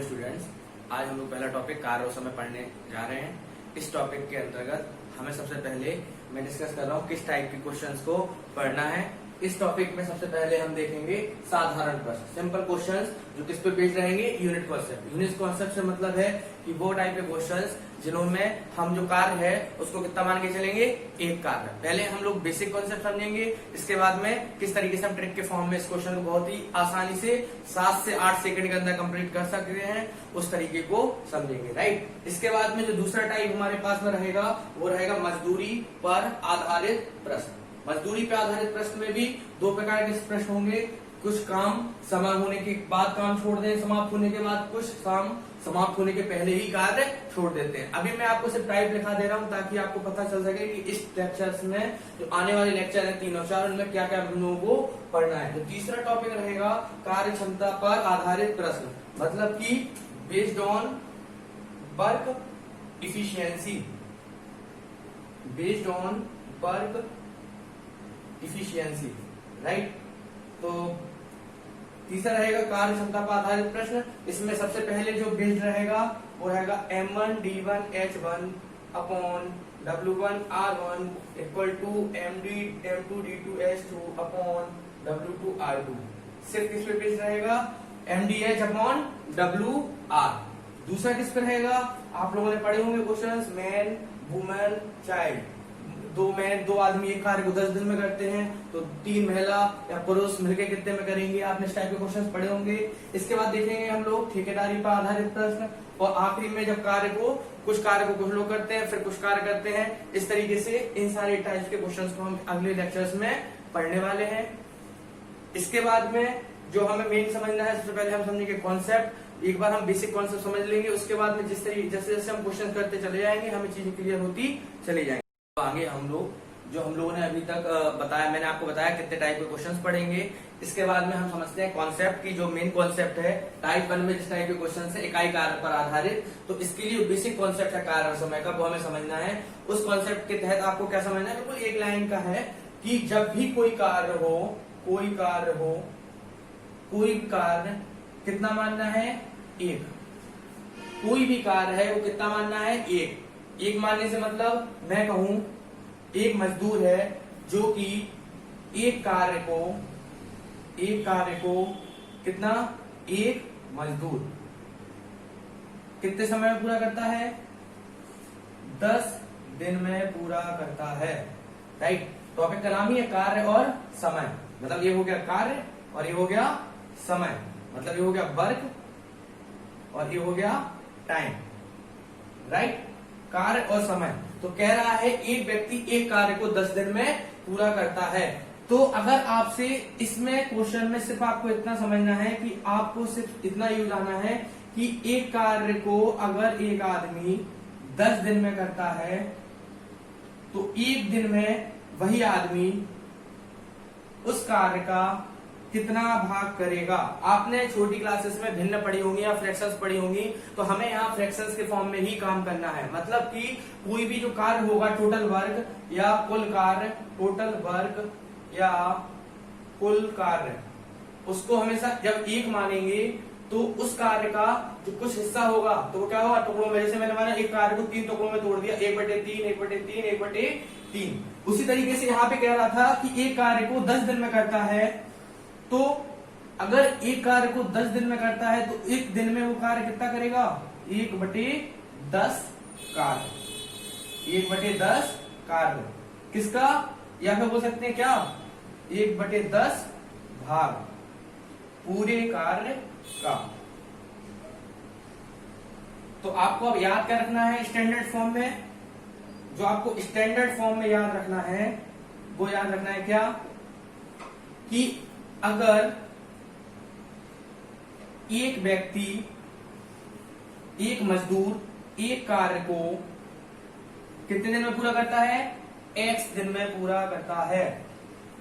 Hello students, आज हम लोग पहला टॉपिक कार्य और समय पढ़ने जा रहे हैं। इस टॉपिक के अंतर्गत हमें सबसे पहले मैं डिस्कस कर रहा हूँ किस टाइप के क्वेश्चंस को पढ़ना है। इस टॉपिक में सबसे पहले हम देखेंगे साधारण प्रश्न, सिंपल क्वेश्चंस जो किस पे बेस्ड रहेंगे, यूनिट कॉन्सेप्ट। यूनिट कॉन्सेप्ट से मतलब है कि वो टाइप के क्वेश्चंस जिन्होंने हम जो कार्य है उसको कितना मान के चलेंगे, एक कार्य। पहले हम लोग बेसिक कॉन्सेप्ट समझेंगे, इसके बाद में किस तरीके से हम ट्रिक के फॉर्म में इस क्वेश्चन को बहुत ही आसानी से 7 से 8 सेकंड के अंदर कंप्लीट कर सकते हैं, उस तरीके को समझेंगे। राइट। इसके बाद में जो दूसरा टाइप हमारे पास में रहेगा वो रहेगा मजदूरी पर आधारित प्रश्न। मजदूरी पर आधारित प्रश्न में भी दो प्रकार के प्रश्न होंगे। कुछ काम समाप्त होने के बाद काम छोड़ दें, समाप्त होने के बाद, कुछ काम समाप्त होने के पहले ही कार्य छोड़ देते हैं। अभी मैं आपको सिर्फ टाइप लिखा दे रहा हूं ताकि आपको पता चल सके कि इस लेक्चर्स में जो आने वाले लेक्चर है 3-4 उनमें क्या क्या हम लोगों को पढ़ना है। तो तीसरा टॉपिक रहेगा कार्य क्षमता पर आधारित प्रश्न, मतलब कि based on work efficiency. Based on work efficiency, right. तो तीसरा रहेगा कार्य क्षमता पर आधारित प्रश्न। इसमें सबसे पहले जो बेस्ड रहेगा वो रहेगा M1D1H1 upon W1R1 equal to M2D2H2 upon W2R2। सिर्फ किस पे बेस्ड रहेगा, MDH अपॉन WR। दूसरा किस पे रहेगा, आप लोगों ने पढ़े होंगे क्वेश्चंस, मैन, वुमेन, चाइल्ड। दो आदमी एक कार्य को 10 दिन में करते हैं, तो 3 महिला या पुरुष मिलकर कितने में करेंगे, आपने इस टाइप के क्वेश्चंस पढ़े होंगे। इसके बाद देखेंगे हम लोग ठेकेदारी पर आधारित प्रश्न, और आखिरी में जब कुछ कार्य को कुछ लोग करते हैं, फिर कुछ कार्य करते हैं। इस तरीके से इन सारे टाइप्स के क्वेश्चंस को हम अगले लेक्चर्स में पढ़ने वाले हैं। इसके बाद में जो हमें मेन समझना है, सबसे पहले हम समझेंगे कॉन्सेप्ट। एक बार हम बेसिक कॉन्सेप्ट समझ लेंगे, उसके बाद में जैसे जैसे हम क्वेश्चन करते चले जाएंगे, हमें चीजें क्लियर होती चली जाएंगी। आगे हम लोगों ने अभी तक बताया, मैंने आपको बताया कितने टाइप के क्वेश्चंस पढ़ेंगे। इसके बाद में हम समझते हैं कॉन्सेप्ट की, जो मेन कॉन्सेप्ट है टाइप 1 में जिस टाइप के क्वेश्चन है इकाई कार्य पर आधारित, तो इसके लिए बेसिक कॉन्सेप्ट है कार्य और समय का, वो हमें समझना है। उस कॉन्सेप्ट के तहत आपको क्या समझना है, बिल्कुल एक लाइन का है कि जब भी कोई कार्य कितना मानना है, एक। कोई भी कार्य है वो कितना मानना है, एक मानने से मतलब मैं कहूं एक मजदूर है जो कि एक कार्य को कितना, एक मजदूर कितने समय में पूरा करता है, 10 दिन में पूरा करता है। राइट। टॉपिक का नाम ही है कार्य और समय, मतलब ये हो गया कार्य और ये हो गया समय, मतलब ये हो गया वर्क और ये हो गया टाइम। राइट। कार्य और समय। तो कह रहा है एक व्यक्ति एक कार्य को 10 दिन में पूरा करता है। तो अगर आपसे इसमें क्वेश्चन में सिर्फ आपको इतना समझना है कि आपको सिर्फ इतना यूज आना है कि एक कार्य को अगर एक आदमी 10 दिन में करता है तो एक दिन में वही आदमी उस कार्य का कितना भाग करेगा। आपने छोटी क्लासेस में भिन्न पढ़ी होंगी या फ्रैक्शंस पढ़ी होंगी, तो हमें यहाँ फ्रैक्शंस के फॉर्म में ही काम करना है। मतलब कि कोई भी जो कार्य होगा, टोटल वर्क या कुल कार्य, उसको हमेशा जब एक मानेंगे तो उस कार्य का जो कुछ हिस्सा होगा तो वो क्या होगा, टुकड़ों में। जैसे मैंने माना एक कार्य को 3 टुकड़ों में तोड़ दिया, 1/3, 1/3, 1/3। उसी तरीके से यहाँ पे कह रहा था कि एक कार्य को 10 दिन में करता है, तो अगर एक कार्य को 10 दिन में करता है तो एक दिन में वो कार्य कितना करेगा, 1/10 कार्य। 1/10 कार्य किसका, या फिर बोल सकते हैं क्या, 1/10 भाग पूरे कार्य का। तो आपको अब याद क्या रखना है स्टैंडर्ड फॉर्म में, जो आपको स्टैंडर्ड फॉर्म में याद रखना है वो याद रखना है क्या, कि अगर एक व्यक्ति, एक मजदूर एक कार्य को कितने दिन में पूरा करता है, x दिन में पूरा करता है।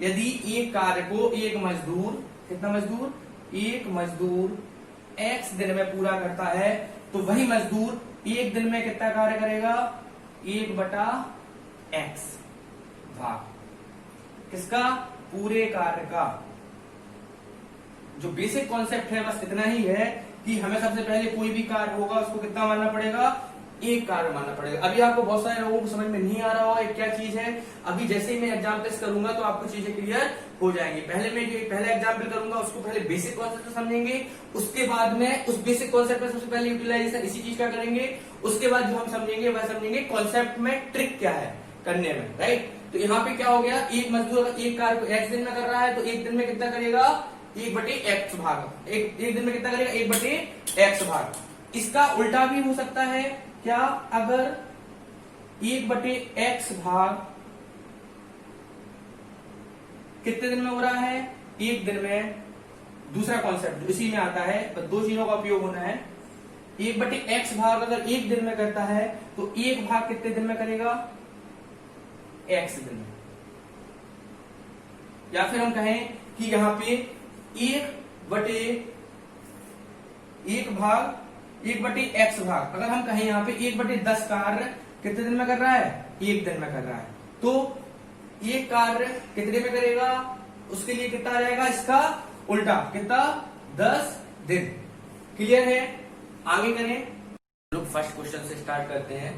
यदि एक कार्य को एक मजदूर, कितना मजदूर, एक मजदूर x दिन में पूरा करता है, तो वही मजदूर एक दिन में कितना कार्य करेगा, 1/x भाग किसका, पूरे कार्य का। जो बेसिक कॉन्सेप्ट है बस इतना ही है कि हमें सबसे पहले कोई भी कार्य होगा उसको कितना मानना पड़ेगा, एक कार्य मानना पड़ेगा। अभी आपको बहुत सारे लोगों को समझ में नहीं आ रहा होगा क्या चीज है, अभी जैसे ही मैं एग्जाम्पल्स करूंगा तो आपको चीजें क्लियर हो जाएंगी। पहले मैं जो पहले एग्जाम्पल करूंगा उसको पहले बेसिक कॉन्सेप्ट समझेंगे, उसके बाद में उस बेसिक कॉन्सेप्ट में सबसे पहले यूटिलाइजेशन इसी चीज का करेंगे, उसके बाद जो हम समझेंगे वह समझेंगे कॉन्सेप्ट में ट्रिक क्या है करने में, राइट। तो यहाँ पे क्या हो गया, एक मजदूर अगर एक कार्य को एक्स दिन में कर रहा है तो एक दिन में कितना करेगा, 1/x भाग, एक दिन में कितना करेगा, 1/x भाग। इसका उल्टा भी हो सकता है क्या, अगर 1/x भाग कितने दिन में हो रहा है, एक दिन में। दूसरा कॉन्सेप्ट इसी में आता है, तो दो चीजों का उपयोग होना है। 1/x भाग अगर एक दिन में करता है तो एक भाग कितने दिन में करेगा, x दिन में। या फिर हम कहें कि यहां पे 1/x भाग अगर हम कहें यहाँ पे 1/10 कार्य कितने दिन में कर रहा है, एक दिन में कर रहा है, तो एक कार्य कितने में करेगा, उसके लिए कितना रहेगा, इसका उल्टा कितना, 10 दिन। क्लियर है, आगे करें। लोग फर्स्ट क्वेश्चन से स्टार्ट करते हैं।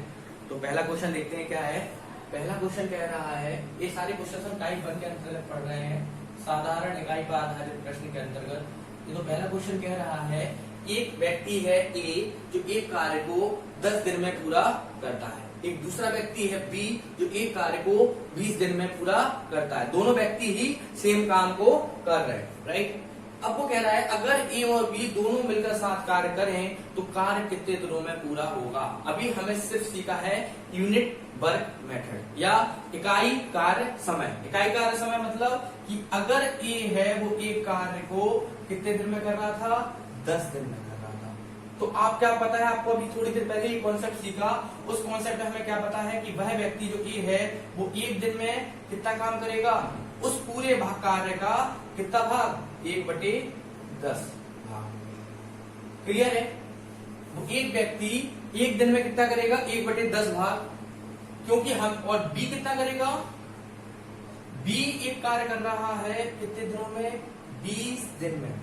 तो पहला क्वेश्चन देखते हैं क्या है। पहला क्वेश्चन कह रहा है, ये सारे क्वेश्चन हम टाइप 1 के अंतर्गत पढ़ रहे हैं, साधारण इकाई पर आधारित प्रश्न के अंतर्गत। ये तो पहला क्वेश्चन कह रहा है, एक व्यक्ति है ए जो एक कार्य को 10 दिन में पूरा करता है, एक दूसरा व्यक्ति है बी जो एक कार्य को 20 दिन में पूरा करता है। दोनों व्यक्ति ही सेम काम को कर रहे हैं, राइट। अब वो कह रहा है अगर ए और बी दोनों मिलकर साथ कार्य करें तो कार्य कितने दिनों में पूरा होगा। अभी हमें सिर्फ सीखा है यूनिट वर्क मेथड या इकाई कार्य समय। इकाई कार्य समय मतलब कि अगर ए है वो एक कार्य को कितने दिन में कर रहा था, 10 दिन में कर रहा था। तो आप क्या पता है, आपको अभी थोड़ी देर पहले ही कॉन्सेप्ट सीखा, उस कॉन्सेप्ट में हमें क्या पता है कि वह व्यक्ति जो ए है वो एक दिन में कितना काम करेगा, उस पूरे भाग कार्य का कितना भाग, 1/10 भाग। क्लियर है। वो एक व्यक्ति एक दिन में कितना करेगा, 1/10 भाग, क्योंकि हम, और बी कितना करेगा, बी एक कार्य कर रहा है कितने दिनों में, 20 दिन में।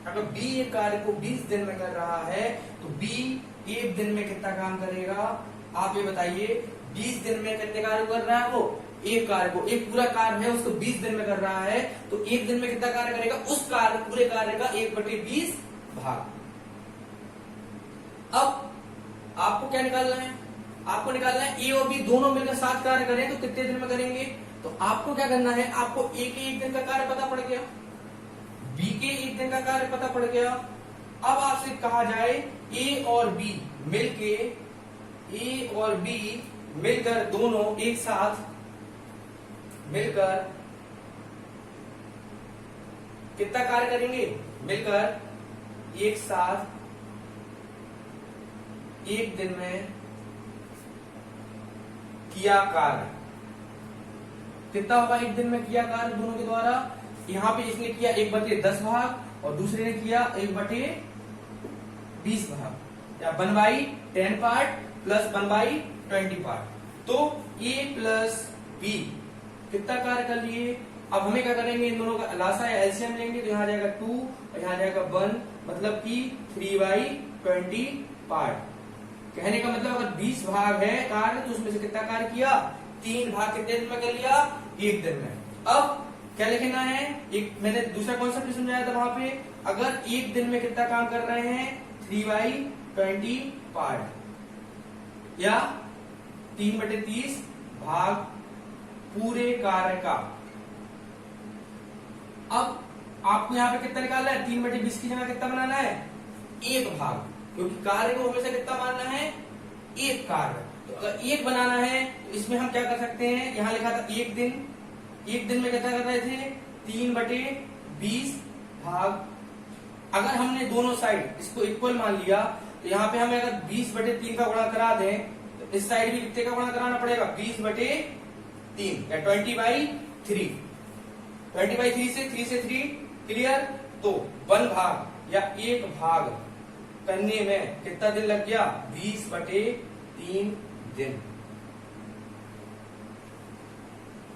अगर बी एक कार्य को 20 दिन में कर रहा है तो बी एक दिन में कितना काम करेगा, आप ये बताइए। 20 दिन में कितने कार्य कर रहा है वो, एक कार्य को, एक पूरा कार्य है उसको 20 दिन में कर रहा है तो एक दिन में कितना कार्य करेगा, उस कार्य पूरे कार्य का 1/20 भाग। अब आपको क्या निकालना है, आपको निकालना है ए और बी दोनों मिलकर साथ कार्य करें तो कितने दिन में करेंगे। तो आपको क्या करना है, आपको ए के एक दिन का कार्य पता पड़ गया, बी के एक दिन का कार्य पता पड़ गया। अब आपसे कहा जाए ए और बी मिलकर दोनों एक साथ मिलकर कितना कार्य करेंगे, मिलकर एक साथ एक दिन में किया कार्य कितना होगा, एक दिन में किया कार्य दोनों के द्वारा। यहां पे इसने किया 1/10 भाग और दूसरे ने किया 1/20 भाग, या 1/10 पार्ट प्लस 1/20 पार्ट। तो ए प्लस बी कितना कार्य कर लिए। अब हमें क्या करेंगे, इन दोनों का लासा या एलसीएम लेंगे, तो यहाँ जाएगा 2 और यहाँ जाएगा 1, मतलब कि 3/20 पार्ट। कहने का मतलब अगर 20 भाग है कार्य तो उसमें से कितना कार्य किया, 3 भाग कितने दिन में कर लिया, एक दिन में। अब क्या लिखना है, एक मैंने दूसरा कॉन्सेप्ट समझाया था वहां पे, अगर एक दिन में कितना काम कर रहे हैं, 3/20 पार्ट या 3/30 भाग पूरे कार्य का। अब आपको यहाँ पे कितना निकालना है, 3/20 की जगह कितना बनाना है, एक भाग, क्योंकि कार्य को हमेशा कितना मानना है, एक कार्य। तो अगर एक बनाना है तो इसमें हम क्या कर सकते हैं, यहाँ लिखा था एक दिन में कितना कर रहे थे, 3/20 भाग। अगर हमने दोनों साइड इसको इक्वल मान लिया तो यहाँ पे हमें अगर 20/3 का गुणा करा दें तो इस साइड भी कितने का गुणा कराना पड़ेगा, 20/3 या 20/3। 20/3 से 3 से 3 क्लियर। तो 1 भाग या एक भाग करने में कितना दिन लग गया, 20/3 दिन।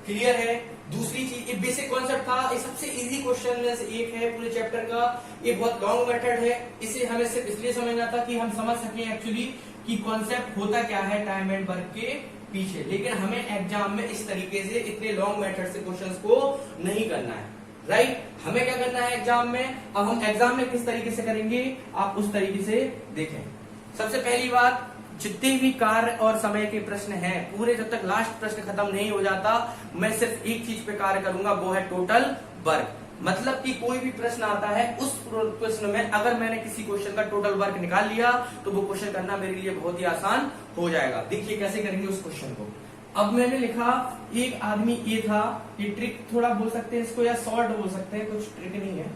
क्लियर है। दूसरी चीज, ये बेसिक कॉन्सेप्ट था, ये सबसे इजी क्वेश्चन में से एक है पूरे चैप्टर का। ये बहुत लॉन्ग मेथड है, इसे हमें सिर्फ इसलिए समझना था कि हम समझ सकें एक्चुअली कि कॉन्सेप्ट होता क्या है टाइम एंड वर्क के पीछे। लेकिन हमें एग्जाम में इस तरीके से इतने लॉन्ग मेथड से क्वेश्चंस को नहीं करना है, राइट। हमें क्या करना है एग्जाम में, अब हम एग्जाम में किस तरीके से करेंगे आप उस तरीके से देखें। सबसे पहली बात, जितने भी कार्य और समय के प्रश्न हैं पूरे, जब तक लास्ट प्रश्न खत्म नहीं हो जाता मैं सिर्फ एक चीज पे कार्य करूंगा, वो है टोटल वर्क। मतलब कि कोई भी प्रश्न आता है उस प्रश्न में अगर मैंने किसी क्वेश्चन का टोटल वर्क निकाल लिया तो वो क्वेश्चन करना मेरे लिए बहुत ही आसान हो जाएगा। देखिए कैसे करेंगे उस क्वेश्चन को। अब मैंने लिखा एक आदमी ए था, ये ट्रिक थोड़ा बोल सकते हैं इसको या शॉर्ट बोल सकते हैं, कुछ ट्रिक नहीं है।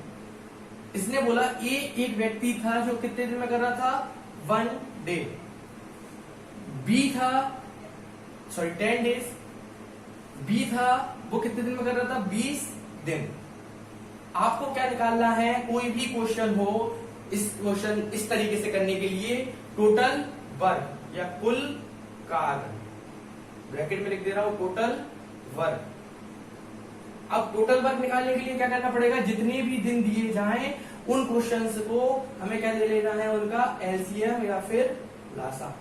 इसने बोला ए एक व्यक्ति था जो कितने दिन में कर रहा था, 1 डे। बी था, सॉरी 10 डेज। बी था वो कितने दिन में कर रहा था, 20 दिन। आपको क्या निकालना है, कोई भी क्वेश्चन हो, इस क्वेश्चन इस तरीके से करने के लिए टोटल वर्क या कुल कार्य, ब्रैकेट में लिख दे रहा हूं टोटल वर्क। अब टोटल वर्क निकालने के लिए क्या करना पड़ेगा, जितने भी दिन दिए जाएं उन क्वेश्चंस को हमें क्या ले लेना है, उनका एलसीएम या फिर लासा।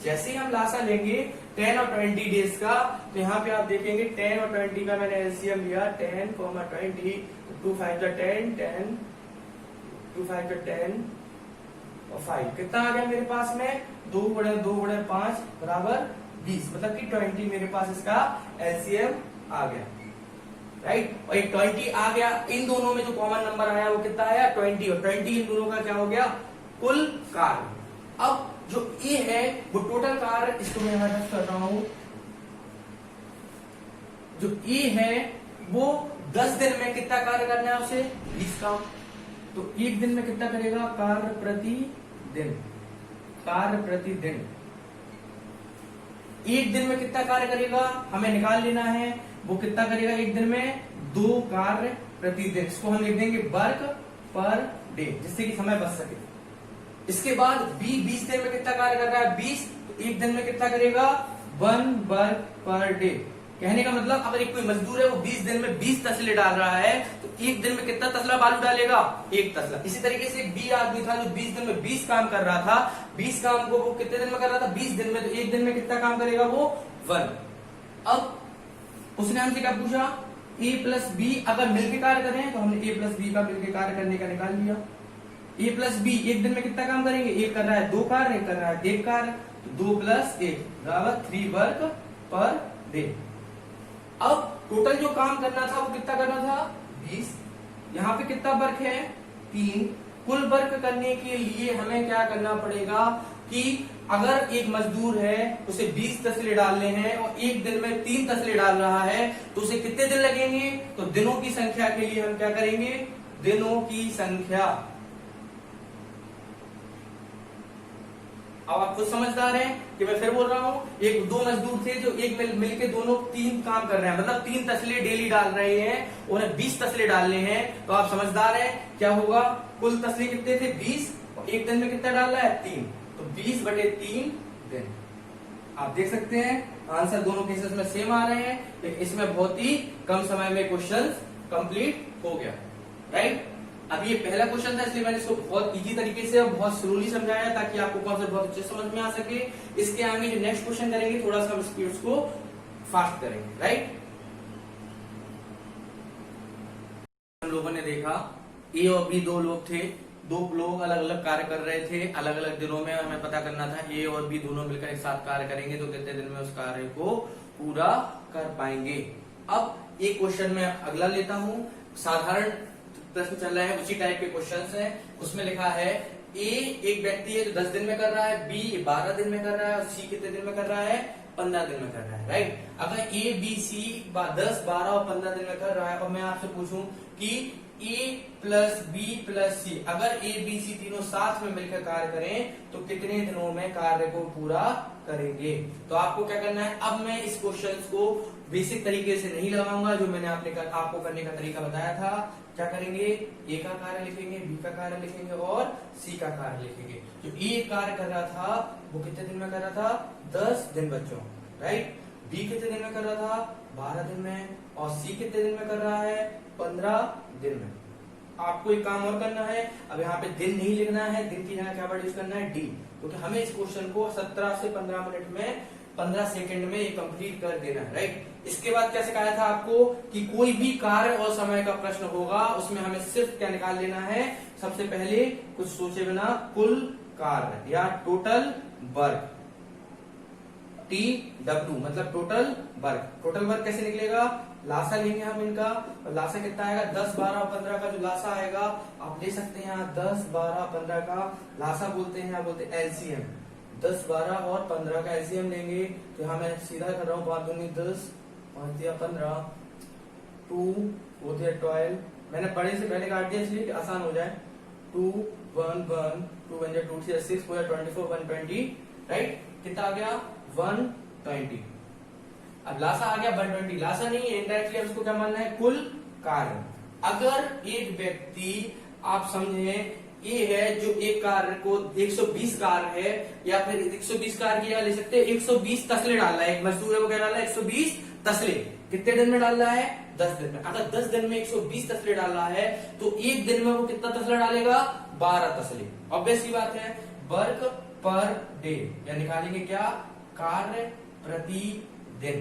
जैसे ही हम लासा लेंगे 10 और 20 डेज का, तो यहाँ पे आप देखेंगे 10 और 20 का मैंने एलसीएम लिया, 10, 20, 2 5 10, 10, 2 5 10 और 5 कितना आ गया मेरे पास में, 2 गुणे 2 गुणे 5 बराबर 20, मतलब कि 20 मेरे पास इसका एलसीएम आ गया, राइट। और एक 20 आ गया, इन दोनों में जो कॉमन नंबर आया वो कितना आया, 20, और 20 इन दोनों का क्या हो गया, कुल कार्य। अब जो ए है वो टोटल कार्य, इसको मैं यहां रख कर रहा हूं, जो ए है वो 10 दिन में कितना कार्य करना है उसे, 20 काम। तो एक दिन में कितना करेगा, कार्य प्रति दिन, कार्य प्रति दिन। एक दिन में कितना कार्य करेगा हमें निकाल लेना है, वो कितना करेगा एक दिन में, 2 कार्य प्रति दिन। इसको हम लिख देंगे वर्क पर डे, जिससे कि समय बच सके। इसके बाद बी 20 दिन में कितना कार्य कर रहा है, 20, तो एक दिन में कितना करेगा, 1 वर्क पर डे। कहने का मतलब अगर एक कोई मजदूर है वो 20 दिन में 20 तसले डाल रहा है, तो एक दिन में कितना तसला बालू डालेगा, 1 तसला। इसी तरीके से एक बी आदमी था जो 20 दिन में 20 काम कर रहा था, 20 काम को वो कितने दिन में कर रहा था, 20 दिन में, तो एक दिन में कितना काम करेगा वो, 1। अब उसने हमसे क्या पूछा, ए प्लस बी अगर मिलकर कार्य करें, तो हमने ए प्लस बी का मिलकर कार्य करने का निकाल लिया। ए प्लस बी एक दिन में कितना काम करेंगे, एक कर रहा है 2 कार्य, एक कर रहा है 1 कार्य, तो 2 + 1 बराबर 3 वर्क पर डे। अब टोटल जो काम करना था वो कितना करना था, 20। यहाँ पे कितना वर्क है, 3। कुल वर्क करने के लिए हमें क्या करना पड़ेगा कि अगर एक मजदूर है उसे 20 तसले डालने हैं और एक दिन में 3 तसले डाल रहा है, तो उसे कितने दिन लगेंगे, तो दिनों की संख्या के लिए हम क्या करेंगे, दिनों की संख्या। अब आप खुद समझदार हैं कि मैं फिर बोल रहा हूं, एक 2 मजदूर थे जो एक मिलके दोनों 3 काम कर रहे हैं, मतलब 3 तसले डेली डाल रहे हैं, उन्हें 20 तसले डालने हैं। तो आप समझदार हैं, क्या होगा, कुल तसले कितने थे, 20, और एक दिन में कितना डाल रहा है, 3, तो 20/3 दिन। आप देख सकते हैं आंसर दोनों केसेस में सेम आ रहे हैं, लेकिन इसमें बहुत ही कम समय में क्वेश्चन कंप्लीट हो गया, राइट। अब ये पहला क्वेश्चन था, इसलिए मैंने इसको बहुत इजी तरीके से और बहुत स्लोली समझाया ताकि आपको कॉन्सेप्ट बहुत अच्छे समझ में आ सके। इसके आगे जो नेक्स्ट क्वेश्चन करेंगे थोड़ा सा हम स्पीड्स को फास्ट करेंगे, राइट। हम लोगों ने देखा ए और बी 2 लोग थे, 2 लोग अलग अलग कार्य कर रहे थे, अलग अलग दिनों में हमें पता करना था ए और बी दोनों मिलकर एक साथ कार्य करेंगे तो कितने दिन में उस कार्य को पूरा कर पाएंगे। अब एक क्वेश्चन में अगला लेता हूं, साधारण प्रश्न चल रहे हैं, उसी टाइप के क्वेश्चंस हैं। उसमें लिखा है ए एक व्यक्ति है जो 10 दिन में कर रहा है, बी 12 दिन में कर रहा है और सी कितने दिन में कर रहा है, 15 दिन में कर रहा है, राइट। अगर ए बी सी 10, 12 और 15 दिन में कर रहा है और मैं आपसे पूछूं कि ए प्लस बी प्लस सी, अगर ए बी सी तीनों साथ में मिलकर कार्य करें तो कितने दिनों में कार्य को पूरा करेंगे। तो आपको क्या करना है, अब मैं इस क्वेश्चन को बेसिक तरीके से नहीं लगाऊंगा, जो मैंने आपको करने का तरीका बताया था। क्या करेंगे, ए का कार्य लिखेंगे, बी का कार्य लिखेंगे और सी का कार्य लिखेंगे। जो ए कार्य कर रहा था वो कितने दिन में कर रहा था, 10 दिन बच्चों, राइट। बी कितने दिन में कर रहा था, 12 दिन में, और सी कितने दिन में कर रहा है, 15 दिन में। आपको एक काम और करना है, अब यहाँ पे दिन नहीं लिखना है, दिन की जगह क्या वर्ड यूज करना है, डी, क्योंकि हमें इस क्वेश्चन को 17 से 15 मिनट में 15 सेकंड में ये कंप्लीट कर देना है, राइट। इसके बाद क्या सिखाया था आपको कि कोई भी कार्य और समय का प्रश्न होगा उसमें हमें सिर्फ क्या निकाल लेना है, सबसे पहले कुछ सोचे बिना कुल कार्य या टोटल वर्क, TW मतलब टोटल वर्क। टोटल वर्क कैसे निकलेगा, लासा लेंगे हम इनका, और लासा कितना आएगा, 10, 12 और 15 का जो लासा आएगा आप ले सकते हैं यहाँ 10, 12, 15 का लासा बोलते हैं, यहाँ बोलते हैं एलसीएम। 10, 12 और 15 का एलसीएम लेंगे तो यहाँ मैं सीधा कर रहा हूँ, 5 दूनी 10, 5 दिया 15, 2 4 दिया 12, मैंने बड़े से पहले काट दिया इसलिए कि आसान हो जाए, 2 1 1 2 बन जाए 2 6 4 24 120, राइट। कितना आ गया, 120। अब लासा आ गया 120, लासा नहीं है, इनडायरेक्टली अब इसको क्या मानना है, कुल कार्य। अगर एक व्यक्ति, आप समझे ये है जो एक कार्य को 120 कार्य है, या फिर 120 कार्य की ले सकते हैं, 120 तसले डाल रहा है, एक मजदूर है वो क्या डाल रहा है, 120 तसले, कितने दिन में डाल रहा है, 10 दिन में। अगर 10 दिन में 120 तसले डाल रहा है तो एक दिन में वो कितना तसला डालेगा, 12 तसले। ऑब्वियस सी बात है, वर्क पर डे, या निकालेंगे क्या, कार्य प्रति दिन।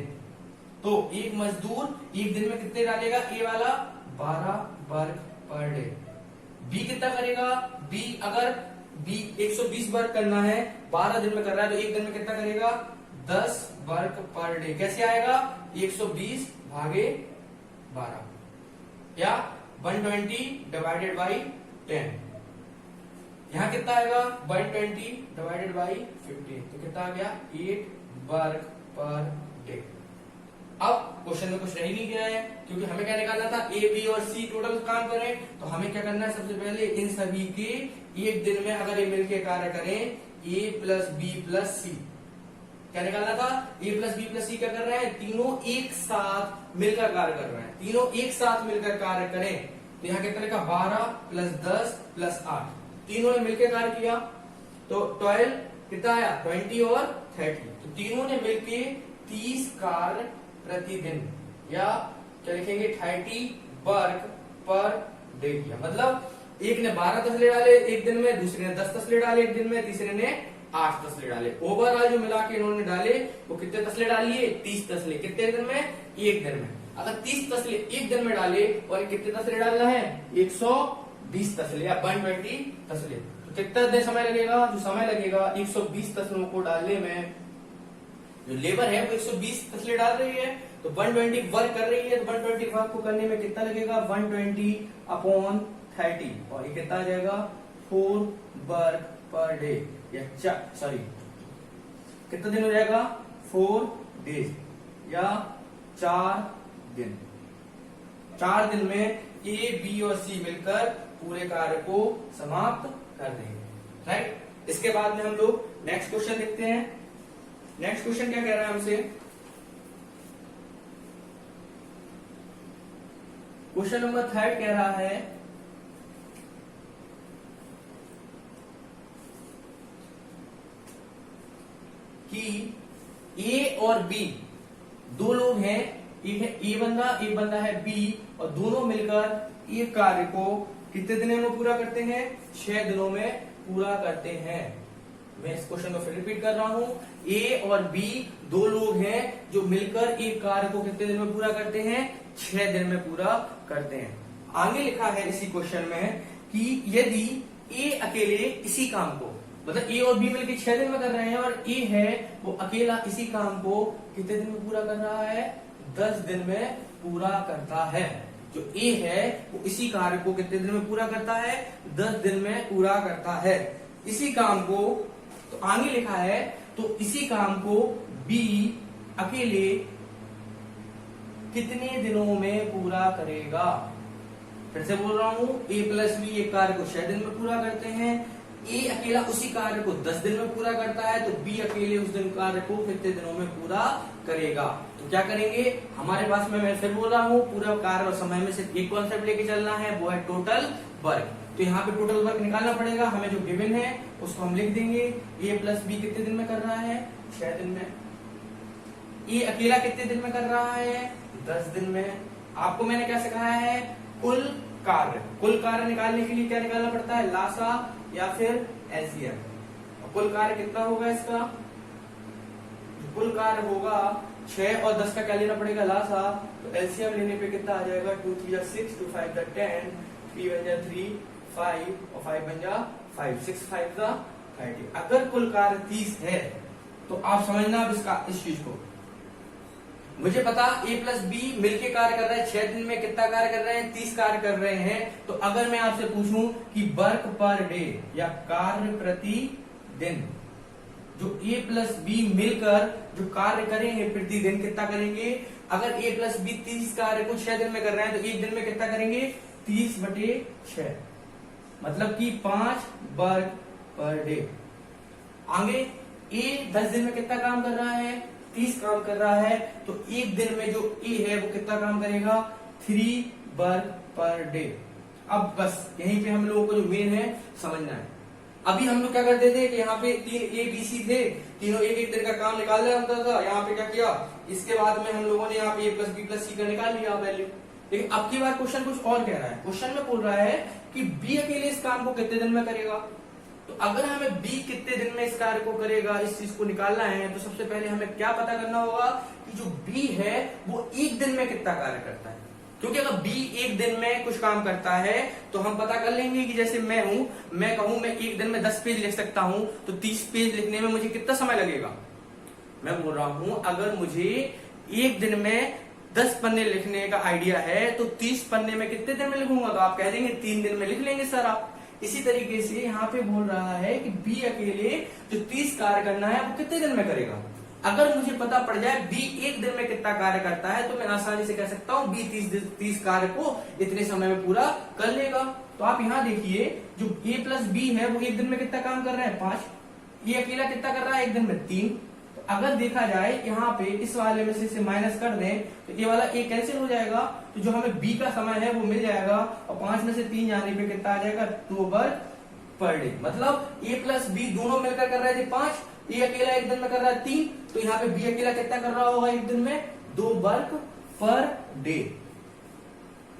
तो एक मजदूर एक दिन में कितने डालेगा, ए वाला 12 वर्क पर डे। बी कितना करेगा, बी अगर बी 120 वर्क करना है, 12 दिन में कर रहा है, तो एक दिन में कितना करेगा, 10 वर्क पर डे। कैसे आएगा, 120 भागे 12 या 120 डिवाइडेड बाई 10। यहां कितना आएगा, 120 डिवाइडेड बाई 15, तो कितना आ गया, 8 वर्क पर डे। अब क्वेश्चन में कुछ रह नहीं गया है, क्योंकि हमें क्या निकालना था, ए बी और सी टोटल काम करें, तो हमें क्या करना है, सबसे पहले इन सभी के एक दिन में अगर ये मिलकर कार्य करें, ए प्लस बी प्लस सी, क्या निकालना था, ए प्लस बी प्लस सी क्या कर रहे हैं, तीनों एक साथ मिलकर कार्य कर रहे हैं, तीनों एक साथ मिलकर कार्य करें, तो यहाँ कितना लिखा, 12 प्लस 10 प्लस 8, तीनों ने मिलकर कार्य किया, तो 12 कितना आया, 20 और 30, तो तीनों ने मिलकर 30 कार्य प्रतिदिन, या क्या लिखेंगे, 30 वर्क पर डे किया। मतलब एक ने 12 तसले डाले एक दिन में, दूसरे ने 10 तसले डाले एक दिन में, तीसरे ने 8 तसले डाले। ओवरऑल जो मिला के इन्होंने डाले वो कितने तसले डाल लिए, 30 तसले। कितने दिन में, एक दिन में। अगर 30 तसले एक दिन में डाले और कितने तसले डालना है, 120 तसले या 120 तसले, तो कितना देर समय लगेगा, जो समय लगेगा 120 तसलों को डालने में, जो लेबर है वो 120 तसले डाल रही है, तो 120 वर्क कर रही है, तो 120 वर्क को करने में कितना लगेगा, 120 अपॉन 30, और ये कितना आ जाएगा, 4 वर्क पर डे, या सॉरी कितना दिन हो जाएगा, 4 डेज या 4 दिन। 4 दिन में ए बी और सी मिलकर पूरे कार्य को समाप्त कर देंगे, राइट। इसके बाद में हम लोग नेक्स्ट क्वेश्चन देखते हैं। नेक्स्ट क्वेश्चन क्या कह रहा है हमसे, क्वेश्चन नंबर 3 कह रहा है कि ए और बी दो लोग हैं, एक है ए बंदा, एक बंदा है बी, और दोनों मिलकर एक कार्य को कितने दिनों में पूरा करते हैं, 6 दिनों में पूरा करते हैं। मैं इस क्वेश्चन को फिर रिपीट कर रहा हूं, ए और बी दो लोग हैं जो मिलकर एक कार्य को कितने दिन में पूरा करते हैं, 6 दिन में पूरा करते हैं। आगे लिखा है इसी क्वेश्चन में कि यदि ए अकेले इसी काम को, मतलब ए और बी मिलकर 6 दिन में कर रहे हैं, और ए है वो अकेला इसी काम को कितने दिन में पूरा कर रहा है, 10 दिन में पूरा करता है। जो ए है वो इसी कार्य को कितने दिन में पूरा करता है, 10 दिन में पूरा करता है। इसी काम को, तो आगे लिखा है, तो इसी काम को बी अकेले कितने दिनों में पूरा करेगा। फिर से बोल रहा हूं, ए प्लस बी एक कार्य को 6 दिन में पूरा करते हैं, ए अकेला उसी कार्य को 10 दिन में पूरा करता है, तो बी अकेले उस दिन कार्य को कितने दिनों में पूरा करेगा। तो क्या करेंगे, हमारे पास में, मैं फिर बोल रहा हूं, पूरा कार्य और समय में सिर्फ एक कॉन्सेप्ट लेके चलना है, वो है टोटल वर्क। तो यहाँ पे टोटल वर्क निकालना पड़ेगा, हमें जो गिवन है उसको हम लिख देंगे। ए प्लस बी कितने दिन में कर रहा है, 6 दिन में। ए अकेला कितने दिन में कर रहा है? 10 दिन में। आपको मैंने क्या सिखाया है? कुल कार्य निकालने के लिए क्या निकालना पड़ता है? लासा या फिर एलसीएम। कुल कार्य कितना होगा इसका? कुल कार्य होगा 6 और 10 का क्या लेना पड़ेगा? लासा। तो एलसीएम लेने पे कितना आ जाएगा? 2 3 जा 6, 2 5 जा 10, 3 1 जा 3, 5 और 5 1 जा 5, 6 5 जा 30। अगर कुल कार्य 30 है तो आप समझना अब इस चीज को। मुझे पता ए प्लस बी मिलके कार्य कर रहे हैं, 6 दिन में कितना कार्य कर रहे हैं? 30 कार्य कर रहे हैं। तो अगर मैं आपसे पूछूं कि वर्क पर डे या कार्य प्रति दिन, जो ए प्लस बी मिलकर जो कार्य करेंगे प्रतिदिन कितना करेंगे? अगर ए प्लस बी 30 कार्य को 6 दिन में कर रहे हैं तो एक दिन में कितना करेंगे? 30/6, मतलब कि 5 वर्क पर डे। आगे ए 10 दिन में कितना काम कर रहा है? 30 काम कर रहा है। तो एक दिन में जो ए है वो कितना काम करेगा? 3 वर्क पर डे। अब बस यहीं पे हम लोगों को जो मेन है समझना है। अभी हम लोग क्या करते थे कि यहाँ पे 3 ए बी सी थे, तीनों एक एक दिन का काम निकाल रहा होता था। यहाँ पे क्या किया? इसके बाद में हम लोगों ने यहाँ पे ए प्लस बी प्लस सी का निकाल लिया वैल्यू। लेकिन अब की बार क्वेश्चन कुछ और कह रहा है। क्वेश्चन में बोल रहा है कि बी अकेले इस काम को कितने दिन में करेगा। तो अगर हमें बी कितने दिन में इस कार्य को करेगा, इस चीज को निकालना है, तो सबसे पहले हमें क्या पता करना होगा कि जो बी है वो एक दिन में कितना कार्य करता है। क्योंकि अगर बी एक दिन में कुछ काम करता है तो हम पता कर लेंगे कि जैसे मैं कहूं मैं एक दिन में 10 पेज लिख सकता हूं, तो 30 पेज लिखने में मुझे कितना समय लगेगा? मैं बोल रहा हूं अगर मुझे एक दिन में 10 पन्ने लिखने का आइडिया है तो 30 पन्ने में कितने दिन में लिखूंगा? तो आप कह देंगे 3 दिन में लिख लेंगे सर आप। इसी तरीके से यहाँ पे बोल रहा है कि बी अकेले जो 30 कार्य करना है वो कितने दिन में करेगा। अगर मुझे पता पड़ जाए बी एक दिन में कितना कार्य करता है तो मैं आसानी से कह सकता हूँ बी 30 कार्य को इतने समय में पूरा कर लेगा। तो आप यहाँ देखिए जो ए प्लस बी है वो एक दिन में कितना काम कर रहा है? 5। ये अकेला कितना कर रहा है एक दिन में? 3। तो अगर देखा जाए यहाँ पे इस वाले में से माइनस कर दें तो ये वाला ए कैंसिल हो जाएगा, तो जो हमें बी का समय है वो मिल जाएगा। और 5 में से 3 जाने पे कितना आ जाएगा? 2 वर्क पर डे। मतलब ए प्लस बी दोनों मिलकर कर रहे थे 5, ए अकेला एक दिन में कर रहा है 3, तो यहाँ पे बी अकेला कितना कर रहा होगा एक दिन में? 2 वर्क पर डे,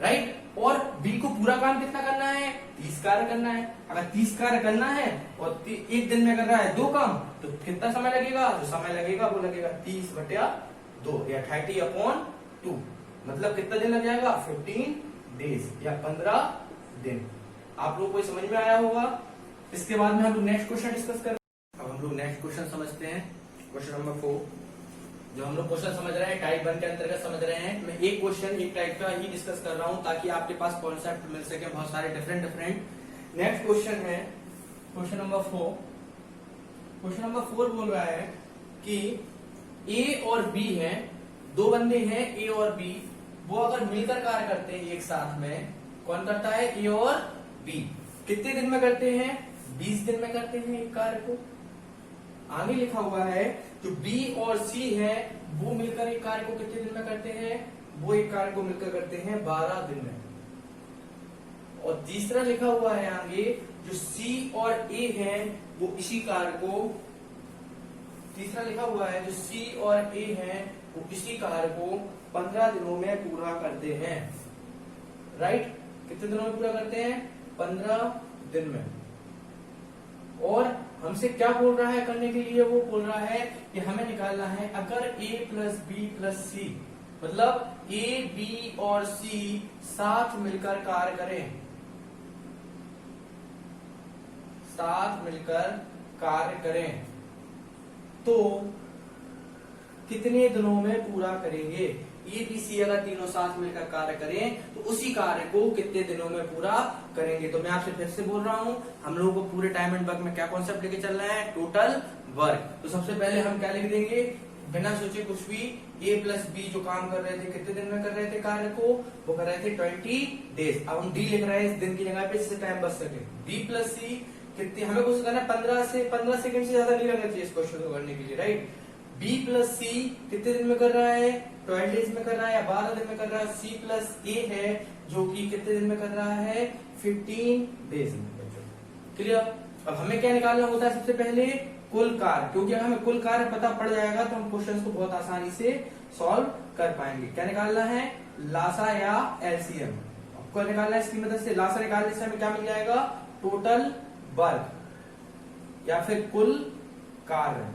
राइट। और बी को पूरा काम कितना करना है? 30 कार्य करना है। अगर 30 कार्य करना है और एक दिन में कर रहा है 2 काम, तो कितना समय लगेगा? जो समय लगेगा वो लगेगा 30/2 या 30/2, मतलब कितना दिन लग जाएगा? 15 डेज या 15 दिन। आप लोग को समझ में आया होगा। इसके बाद में हम लोग नेक्स्ट क्वेश्चन डिस्कस कर। अब हम लोग नेक्स्ट क्वेश्चन समझते हैं, क्वेश्चन नंबर 4। जो हम लोग क्वेश्चन समझ रहे हैं टाइप 1 के अंतर्गत समझ रहे हैं। मैं एक क्वेश्चन एक टाइप का ही डिस्कस कर रहा हूं ताकि आपके पास कॉन्सेप्ट मिल सके बहुत सारे डिफरेंट। नेक्स्ट क्वेश्चन है क्वेश्चन नंबर 4। क्वेश्चन नंबर 4 बोल रहा है कि ए और बी है, 2 बंदे हैं ए और बी, वो अगर मिलकर कार्य करते हैं एक साथ में, कौन करता है? ए और बी। कितने दिन में करते हैं? 20 दिन में करते हैं एक कार्य को। आगे लिखा हुआ है जो बी और सी है वो मिलकर एक कार्य को कितने दिन में करते हैं? वो एक कार्य को मिलकर करते हैं 12 दिन में। और तीसरा लिखा हुआ है आगे जो सी और ए है वो इसी कार्य को, तीसरा लिखा हुआ है जो सी और ए है वो इसी कार्य को 15 दिनों में पूरा करते हैं, राइट। कितने दिनों में पूरा करते हैं? 15 दिन में। और हमसे क्या बोल रहा है करने के लिए? वो बोल रहा है कि हमें निकालना है अगर ए प्लस बी प्लस सी, मतलब ए बी और सी साथ मिलकर कार्य करें, साथ मिलकर कार्य करें तो कितने दिनों में पूरा करेंगे। ए बी सी अगर तीनों साथ मिलकर कार्य करें तो उसी कार्य को कितने दिनों में पूरा करेंगे। तो मैं आपसे फिर से बोल रहा हूं, हम लोगों को पूरे टाइम एंड वर्क में क्या कॉन्सेप्ट लेके चल रहा है? Total work. तो सबसे पहले हम क्या लिख देंगे बिना सोचे कुछ भी? ए प्लस बी जो काम कर रहे थे कितने दिन में कर रहे थे कार्य को? वो कर रहे थे 20 डेज। अब हम डी लिख रहे हैं इस दिन की जगह पे जिससे टाइम बच सके। बी प्लस सी कितने, हमें कुछ करना है 15 सेकंड से ज्यादा नहीं लगना चाहिए इस क्वेश्चन को करने के लिए, राइट। बी प्लस सी कितने दिन में कर रहा है? 12 डेज में कर रहा है या 12 दिन में कर रहा है। सी प्लस ए है जो कि कितने दिन में कर रहा है? 15 डेज में। क्लियर। अब हमें क्या निकालना होता है सबसे पहले, कुल कार्य, क्योंकि अगर हमें कुल कार्य पता पड़ जाएगा तो हम क्वेश्चन को बहुत आसानी से सॉल्व कर पाएंगे। क्या निकालना है, लासा या एलसीएम। आपको निकालना है इसकी मदद से। लासा निकालने से हमें क्या मिल जाएगा, टोटल वर्क या फिर कुल कार्य।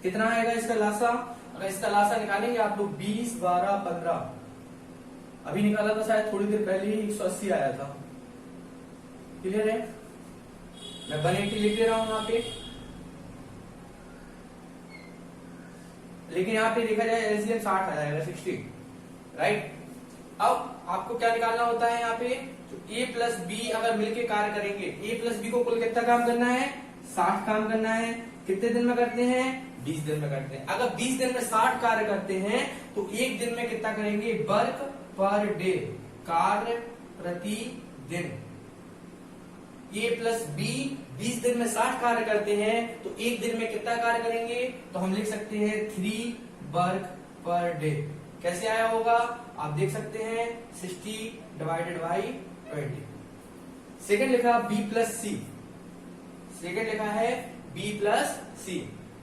कितना आएगा इसका लासा, अगर इसका लासा निकालेंगे आप लोग 20, 12, 15, अभी निकाला था शायद थोड़ी देर पहले ही 180 आया था। क्लियर है, मैं 180 लिख दे रहा हूं यहाँ पे, लेकिन यहाँ पे देखा जाए एलसीएम 60 आ जाएगा, 60, राइट। अब आपको क्या निकालना होता है यहाँ पे, तो ए प्लस बी अगर मिलके कार्य करेंगे, ए प्लस बी को कुल कितना काम करना है, 60 काम करना है। कितने दिन में करते हैं, 20 दिन में करते हैं। अगर 20 दिन में 60 कार्य करते हैं तो एक दिन में कितना करेंगे, वर्क पर डे, कार्य प्रति दिन। ए प्लस बी 20 दिन में 60 कार्य करते हैं तो एक दिन में कितना कार्य करेंगे, तो हम लिख सकते हैं 3 वर्क पर डे। कैसे आया होगा आप देख सकते हैं, 60 डिवाइडेड बाई 20। सेकंड लिखा बी प्लस सी, सेकंड लिखा है बी प्लस सी।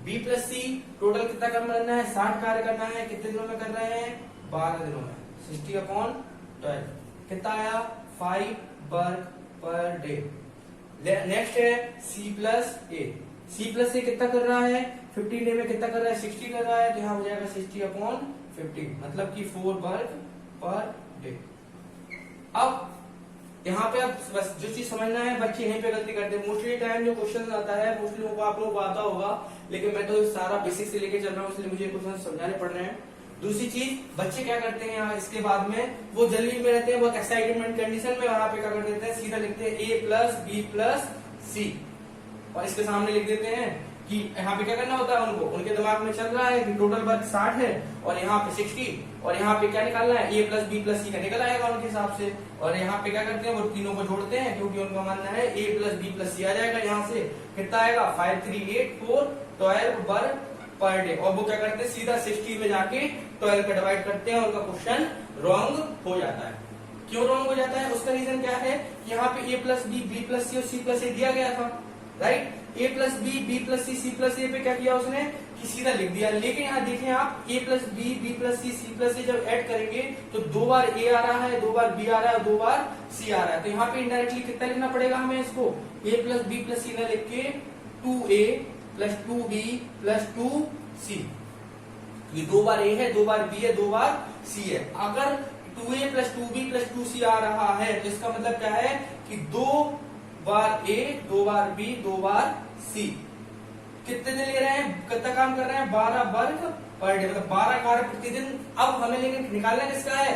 बी प्लस सी टोटल कितना काम करना है, 60 कार्य करना है। कितने दिनों में कर रहे हैं, 12 दिनों में। 60/12 कितना आया, 5 वर्क पर डे। नेक्स्ट है सी प्लस ए। सी प्लस ए कितना कर रहा है, 50 डे में कितना कर रहा है, 60 कर रहा है, तो यहाँ हो जाएगा 60/50, मतलब कि 4 वर्क पर डे। अब यहाँ पे अब बस जो चीज समझना है, बच्चे यहीं पे गलती करते हैं। मोस्टली टाइम जो क्वेश्चन आता है मोस्टली आप लोगों को आता होगा, लेकिन मैं तो सारा बेसिक से लेके चल रहा हूँ, इसलिए मुझे क्वेश्चन समझाने पड़ रहे हैं। दूसरी चीज, बच्चे क्या करते हैं यहाँ इसके बाद में, वो जल्दी में रहते हैं, बहुत एक्साइटमेंट कंडीशन में वहां पे क्या कर देते हैं, सीधा लिखते हैं ए प्लस बी प्लस सी, और इसके सामने लिख देते हैं कि यहाँ पे क्या करना होता है उनको, उनके दिमाग में चल रहा है कि टोटल वर्क 60 है और यहाँ पे 60, और यहाँ पे क्या निकालना है, ए प्लस बी प्लस सी का निकल आएगा उनके हिसाब से। और यहाँ पे क्या करते हैं, वो तीनों को जोड़ते हैं, क्योंकि उनका मानना है ए प्लस बी प्लस सी आ जाएगा। यहाँ से कितना आएगा, 5, 3, 8, 4, 12 वर्क पर डे। और वो क्या करते हैं, सीधा 60 में जाके 12 पे डिवाइड करते हैं, उनका क्वेश्चन रॉन्ग हो जाता है। क्यों रॉन्ग हो जाता है, उसका रीजन क्या है, यहाँ पे A plus B plus C और सी प्लस ए दिया गया था, right. A plus B plus C plus A पे क्या किया उसने, कि सीधा लिख दिया। लेकिन यहाँ देखें आप, A plus B plus C plus A जब ऐड करेंगे तो 2 बार ए आ रहा है, 2 बार बी आ रहा है, 2 बार सी आ रहा है। तो यहाँ पे इनडायरेक्टली कितना लिखना पड़ेगा हमें इसको, ए प्लस बी प्लस सी न लिख के 2a plus 2b plus 2c। ये 2 बार ए है, 2 बार बी है, 2 बार सी है। अगर 2a plus 2b plus 2c आ रहा है तो इसका मतलब क्या है कि 2 बार ए, 2 बार बी, 2 बार सी। कितने दिन ले रहे हैं, कितना काम कर रहे हैं, 12 वर्क पर डे, मतलब 12 कार्य प्रतिदिन। अब हमें लेकिन निकालना किसका है,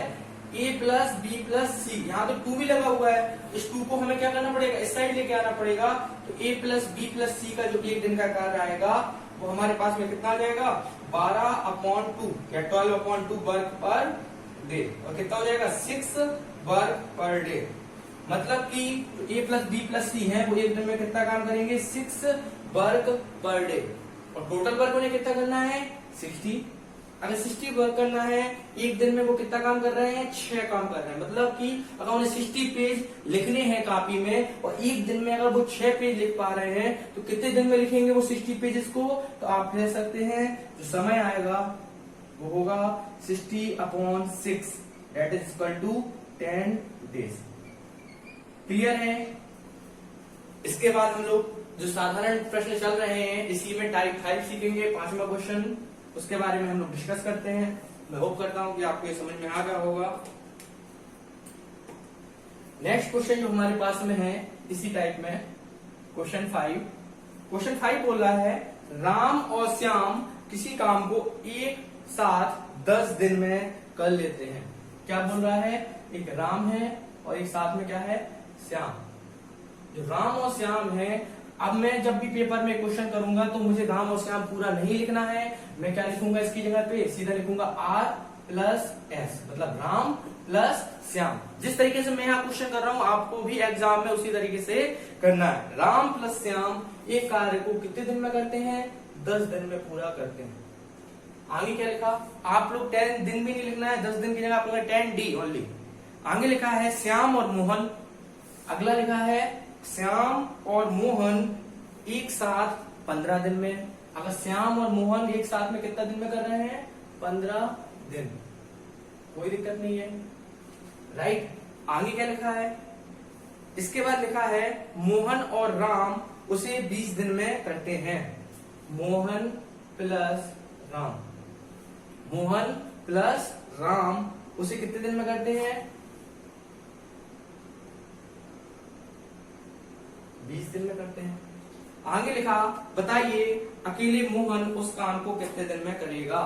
ए प्लस बी प्लस सी। यहाँ तो 2 भी लगा हुआ है, इस 2 को हमें क्या करना पड़ेगा, इस साइड लेके आना पड़ेगा। तो ए प्लस बी प्लस सी का जो एक दिन का कार्य आएगा वो हमारे पास में कितना आ जाएगा, 12/2 या 12/2 वर्क पर डे, और कितना हो जाएगा, 6 वर्क पर डे। मतलब कि ए प्लस बी प्लस सी है, वो एक दिन में कितना काम करेंगे, 6 वर्क पर डे। और टोटल वर्क उन्हें कितना करना है, 60। अगर 60 वर्क करना है एक दिन में, वो कितना काम कर रहे हैं, 6 काम कर रहे हैं। मतलब कि अगर उन्हें 60 पेज लिखने हैं कॉपी में और एक दिन में अगर वो 6 पेज लिख पा रहे हैं तो कितने दिन में लिखेंगे वो 60 पेजेस को, तो आप कह सकते हैं जो समय आएगा वो होगा 60/6, that is equal to 10 days. Clear है। इसके बाद हम लोग जो साधारण प्रश्न चल रहे हैं इसी में टाइप 5 सीखेंगे, 5वां क्वेश्चन, उसके बारे में हम लोग डिस्कस करते हैं। मैं होप करता हूं कि आपको ये समझ में आ गया होगा। नेक्स्ट क्वेश्चन जो हमारे पास में है इसी टाइप में, क्वेश्चन 5। क्वेश्चन 5 बोल रहा है, राम और श्याम किसी काम को एक साथ 10 दिन में कर लेते हैं। क्या बोल रहा है, एक राम है और एक साथ में क्या है, श्याम। जो राम और श्याम है, अब मैं जब भी पेपर में क्वेश्चन करूंगा तो मुझे राम और श्याम पूरा नहीं लिखना है। मैं क्या लिखूंगा इसकी जगह पे, सीधा लिखूंगा R प्लस S, मतलब राम प्लस श्याम। जिस तरीके से मैं यहाँ क्वेश्चन कर रहा हूँ आपको भी एग्जाम में उसी तरीके से करना है। राम प्लस श्याम एक कार्य को कितने दिन में करते हैं, 10 दिन में पूरा करते हैं। आगे क्या लिखा, आप लोग 10 दिन भी नहीं लिखना है, 10 दिन की जगह आप लोग 10 D ओनली। आगे लिखा है, श्याम और मोहन अगला लिखा है श्याम और मोहन एक साथ 15 दिन में। अगर श्याम और मोहन एक साथ में कितना दिन में कर रहे हैं? 15 दिन। कोई दिक्कत नहीं है, राइट। आगे क्या लिखा है? इसके बाद लिखा है मोहन और राम उसे 20 दिन में करते हैं। मोहन प्लस राम, मोहन प्लस राम उसे कितने दिन में करते हैं? 20 दिन में करते हैं। आगे लिखा बताइए अकेले मोहन उस काम को कितने दिन में करेगा।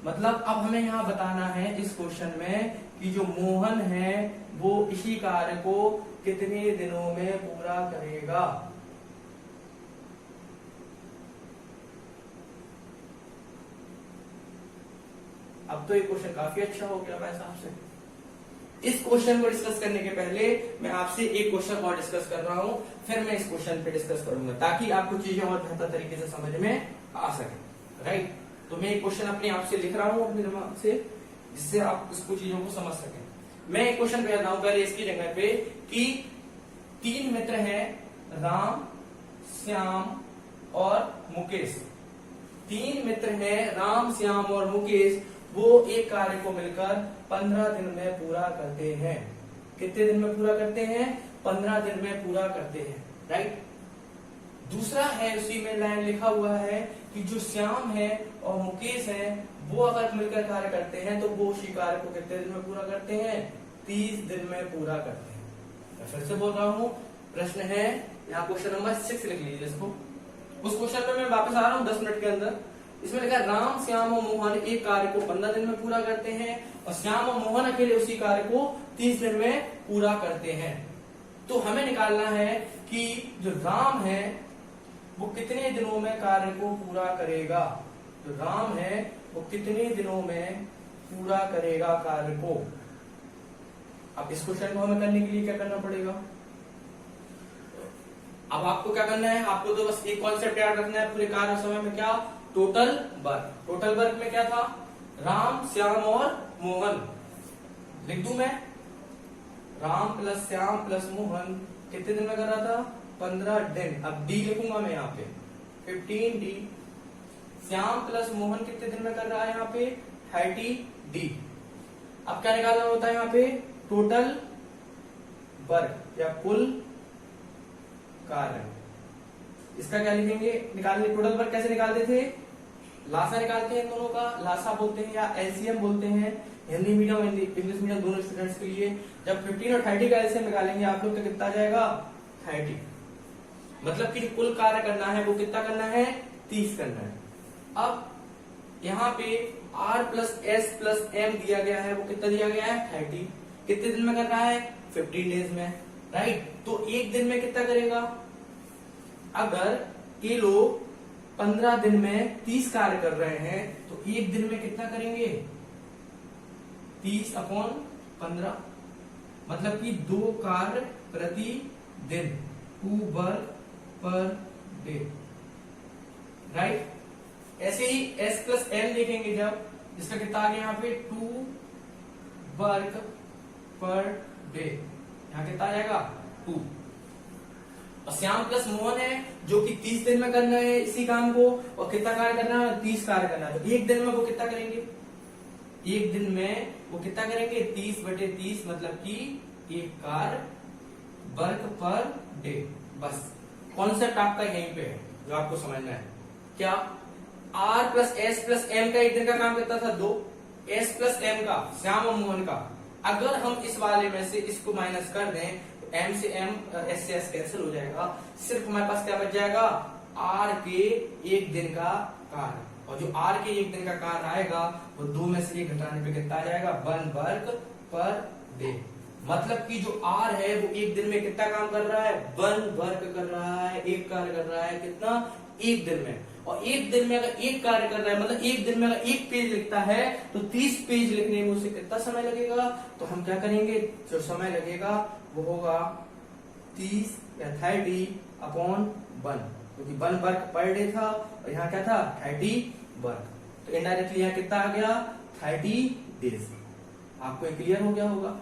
मतलब अब हमें यहाँ बताना है इस क्वेश्चन में कि जो मोहन है वो इसी कार्य को कितने दिनों में पूरा करेगा। अब तो ये क्वेश्चन काफी अच्छा हो गया मेरे हिसाब से। इस क्वेश्चन को डिस्कस करने के पहले मैं आपसे एक क्वेश्चन और डिस्कस कर रहा हूं, फिर मैं इस क्वेश्चन पे डिस्कस करूंगा ताकि आपको चीजें और बेहतर तरीके से समझ में आ सके, राइट। तो मैं एक क्वेश्चन अपने आप से लिख रहा हूं अपने दिमाग से, जिससे आप इसको चीजों को समझ सकें। मैं एक क्वेश्चन कहता हूं पहले इसकी जगह पे कि 3 मित्र हैं, राम, श्याम और मुकेश। 3 मित्र हैं राम, श्याम और मुकेश, वो एक कार्य को मिलकर 15 दिन में पूरा करते हैं। कितने दिन में पूरा करते हैं? 15 दिन में पूरा करते हैं, राइट। दूसरा है उसी में लाइन लिखा हुआ है कि जो श्याम है और मुकेश है वो अगर मिलकर कार्य करते हैं तो वो उसी कार्य को कितने दिन में पूरा करते हैं? 30 दिन में पूरा करते हैं। मैं फिर से बोल रहा हूं, प्रश्न है यहाँ क्वेश्चन नंबर 6 लिख लीजिए इसको। उस क्वेश्चन में मैं वापस आ रहा हूँ 10 मिनट के अंदर। इसमें लिखा राम, श्याम और मोहन एक कार्य को 15 दिन में पूरा करते हैं और श्याम और मोहन अकेले उसी कार्य को 30 दिन में पूरा करते हैं। तो हमें निकालना है कि जो राम है वो कितने दिनों में कार्य को पूरा करेगा। जो राम है वो कितने दिनों में पूरा करेगा कार्य को। अब इस क्वेश्चन को हमें करने के लिए क्या करना पड़ेगा? अब आपको क्या करना है? आपको तो बस एक कॉन्सेप्ट याद रखना है पूरे कार्य समय में, क्या? Total work. टोटल वर्क में क्या था? राम, श्याम और मोहन। लिख दूं मैं? राम प्लस श्याम प्लस मोहन कितने दिन में कर रहा था? 15 दिन। अब डी लिखूंगा मैं यहाँ पे 15 डी। श्याम प्लस मोहन कितने दिन में कर रहा है यहाँ पे? 30 डी। अब क्या निकालना होता है यहाँ पे? टोटल वर्क या कुल कार्य। इसका क्या लिखेंगे? निकालने टोटल वर्क कैसे निकालते थे? लासा निकालते हैं दोनों का, लासा बोलते हैं या एलसीएम बोलते हैं हिंदी मीडियम और इंग्लिश मीडियम दोनों स्टूडेंट्स के लिए। जब 15 और 30 का एलसीएम निकालेंगे आप लोग तो कितना जाएगा? 30। मतलब कि कुल कार्य करना है वो कितना करना है? 30 करना है। अब यहाँ पे R plus S plus M दिया गया है, वो कितना दिया गया है? 30। कितने दिन में कर रहा है? 15 डेज में, राइट। तो एक दिन में कितना करेगा? अगर ये लोग 15 दिन में 30 कार्य कर रहे हैं तो एक दिन में कितना करेंगे? 30/15, मतलब कि 2 कार्य प्रति दिन, 2 वर्क पर डे, राइट। ऐसे ही S प्लस M देखेंगे जब, जिसका कितना आ गया यहाँ पे? 2 वर्क पर डे। यहाँ कितना आ जाएगा? 2। और श्याम प्लस मोहन है जो कि 30 दिन में करना है इसी काम को, और कितना कार्य करना है? 30 कार्य करना है। तो एक दिन में वो कितना करेंगे? एक दिन में वो कितना करेंगे? 30/30, मतलब कि एक कार्य वर्क पर डे। बस कॉन्सेप्ट आपका यहीं पे है जो आपको समझना है। क्या? R plus S plus M का एक दिन का काम कितना था? 2। S प्लस M का, श्याम और मोहन का, अगर हम इस वाले में से इसको माइनस कर दें तो M से M, S से S कैंसिल हो जाएगा। सिर्फ हमारे पास क्या बच जाएगा? R के एक दिन का कार्य, और जो R के एक दिन का कार्य आएगा वो 2 में से 1 घटाने पे कितना आ जाएगा? 1 वर्क पर डे। मतलब कि जो R है वो एक दिन में कितना काम कर रहा है? 1 वर्क कर रहा है, एक कार्य कर रहा है। कितना? एक दिन में। और एक दिन में अगर एक कार्य कर रहा है, मतलब एक दिन में अगर एक पेज लिखता है तो 30 पेज लिखने में उसे कितना समय लगेगा? तो हम क्या करेंगे? जो समय लगेगा वो होगा 30 या 30/1, क्योंकि 1 वर्क पर डे था और यहाँ क्या था? 30 वर्क। तो इनडायरेक्टली यहाँ कितना आ गया? 30 डेज। आपको क्लियर हो गया होगा।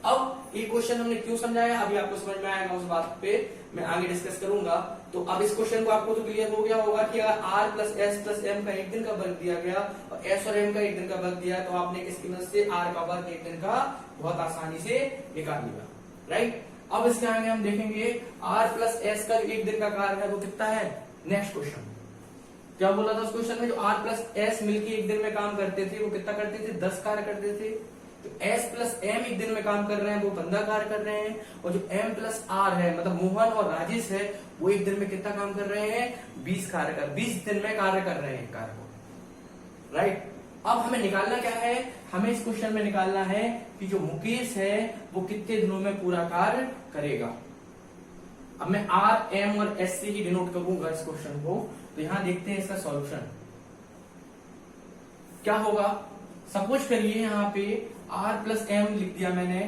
अब ये क्वेश्चन हमने क्यों समझाया, अभी आपको समझ में आएगा, उस बात पे मैं आगे डिस्कस करूंगा। तो अब इस क्वेश्चन को आपको तो क्लियर हो गया होगा कि अगर r plus S plus M का एक दिन का वर्ग दिया गया और s और m का एक दिन का वर्ग दिया, तो आपने किसकी मदद से r का वर्ग एक दिन का बहुत आसानी से निकाल लिया, राइट। अब इसके आगे हम देखेंगे r प्लस एस का जो एक दिन का कार्य है वो कितना है। नेक्स्ट क्वेश्चन क्या बोला था उस क्वेश्चन में, जो r प्लस एस मिलकर एक दिन में काम करते थे वो कितना करते थे, 10 कार्य करते थे। तो s प्लस m एक दिन में काम कर रहे हैं वो 15 कार्य कर रहे हैं, और जो m प्लस r है मतलब मोहन और राजेश है वो एक दिन में कितना काम कर रहे हैं, 20 दिन में कार्य कर रहे हैं कार्य को, राइट। अब हमें निकालना क्या है, हमें इस क्वेश्चन में निकालना है कि जो मुकेश है वो कितने दिनों में पूरा कार्य करेगा। अब मैं r, m और s से ही डिनोट करूंगा इस क्वेश्चन को। तो यहां देखते हैं इसका सॉल्यूशन क्या होगा। सपोज करिए यहाँ पे r प्लस एम लिख दिया मैंने।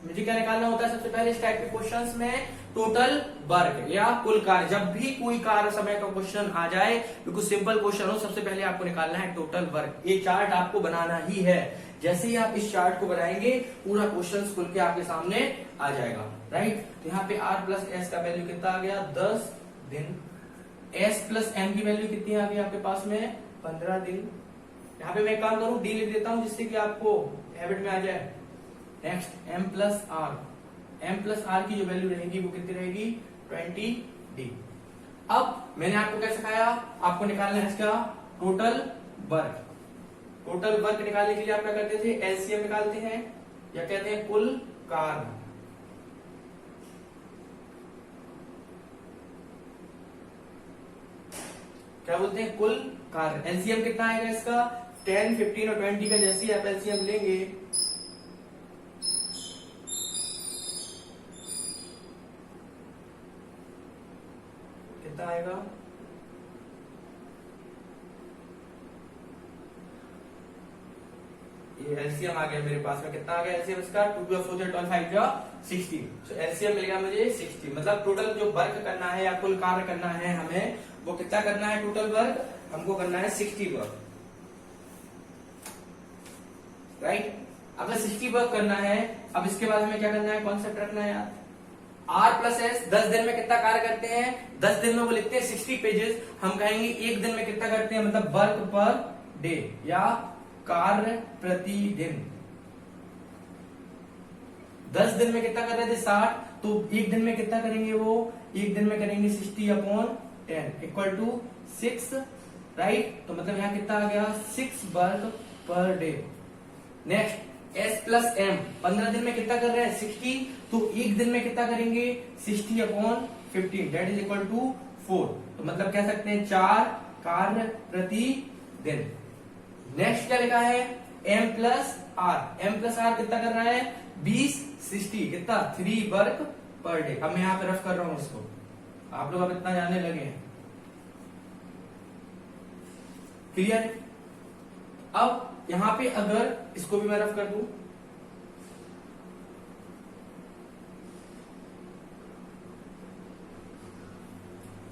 मुझे क्या निकालना होता है सबसे पहले इस टाइप के क्वेश्चंस में, टोटल वर्क या कुल कार्य। जब भी कोई कार्य समय का क्वेश्चन आ जाए, बिल्कुल सिंपल क्वेश्चन हो, सबसे पहले आपको निकालना है टोटल वर्क। ये चार्ट आपको बनाना ही है। जैसे ही आप इस चार्ट को बनाएंगे पूरा क्वेश्चन खुल के आपके सामने आ जाएगा, राइट। तो यहाँ पे r प्लस एस का वैल्यू कितना आ गया, 10 दिन। s प्लस m की वैल्यू कितनी आ गई आपके पास में, 15 दिन। यहाँ पे मैं एक काम करूं, डी लिख देता हूं जिससे कि आपको हैबिट में आ जाए। नेक्स्ट m प्लस r की जो वैल्यू रहेगी वो कितनी रहेगी, 20 d। अब मैंने आपको क्या सिखाया, आपको निकालना है इसका टोटल वर्क। टोटल वर्क निकालने के लिए आप क्या करते थे, एलसीएम निकालते हैं या कहते हैं कुल कार्य। क्या बोलते हैं, कुल कार्य। एलसीएम कितना आएगा इसका, 10, 15 और 20 का जैसे ही आप एलसीएम लेंगे कितना आएगा, ये एलसीएम आ गया मेरे पास में। कितना आ गया एलसीएम इसका, 2 4 12 5 60। तो एलसीएम मिलेगा मुझे 60। मतलब टोटल जो वर्क करना है या कुल कार्य करना है हमें, वो कितना करना है, टोटल वर्क हमको करना है 60 वर्क, राइट। अगर 60 वर्क करना है, अब इसके बाद हमें क्या करना है, कॉन्सेप्ट रखना है यार। r प्लस एस 10 दिन में कितना कार्य करते हैं, 10 दिन में वो लिखते हैं 60 पेजेस। हम कहेंगे एक दिन में कितना करते हैं, मतलब वर्क पर डे या कार्य प्रतिदिन। 10 दिन में कितना कर रहे थे, 60। तो एक दिन में कितना करेंगे, वो एक दिन में करेंगे 60/10 इक्वल टू 6, राइट। तो मतलब यहाँ कितना आ गया, 6 work per day. Next s plus M 15 दिन में कितना कर रहे हैं, 60। तो एक दिन में कितना करेंगे, 60/15 दैट इज इक्वल टू 4। तो मतलब कह सकते हैं 4 कार्य प्रति दिन। नेक्स्ट क्या लिखा है, m प्लस आर कितना कर रहा है, 20 60 कितना, 3 वर्क पर डे। अब मैं यहाँ पे रफ कर रहा हूं इसको, आप लोग अब इतना जानने लगे हैं, क्लियर। अब यहां पे अगर इसको भी मैं रफ कर दूं,